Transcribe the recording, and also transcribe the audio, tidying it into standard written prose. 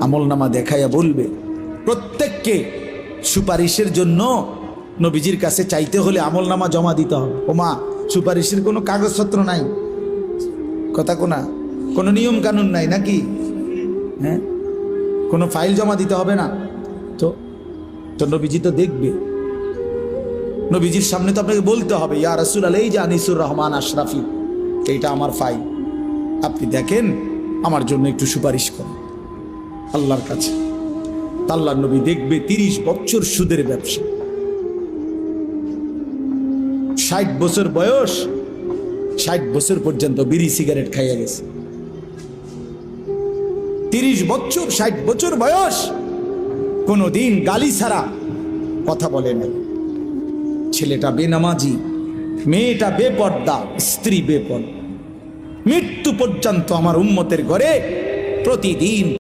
আমলনামা দেখাইয়া বলবে, প্রত্যেককে সুপারিশের জন্য নবীজির কাছে চাইতে হলে আমলনামা জমা দিতে হবে। ও মা, সুপারিশের কোনো কাগজপত্র নাই, কথা কোনা, কোনো নিয়ম কানুন নাই নাকি? হ্যাঁ, কোনো ফাইল জমা দিতে হবে না তো? তো নবীজি তো দেখবে, নবীজির সামনে তো আপনাকে বলতে হবে, ইয়া রাসূলুল্লাহ, এই যে আনিসুর রহমান আশরাফি, এইটা আমার ফাইল, আপনি দেখেন আমার জন্য একটু সুপারিশ করেন আল্লাহর কাছে। আল্লাহর নবী দেখবে 30 বছর সুদের ব্যবসা, 60 বছর বয়স, 60 বছর পর্যন্ত বিড়ি সিগারেট খাইয়া গেছে। 30 বছর, 60 বছর বয়স, কোনদিন গালি ছাড়া কথা বলে নাই। ছেলেটা বেনামাজি, মেয়েটা বেপর্দা, স্ত্রী বেপর্দা। মৃত্যু পর্যন্ত আমার উম্মতের ঘরে প্রতিদিন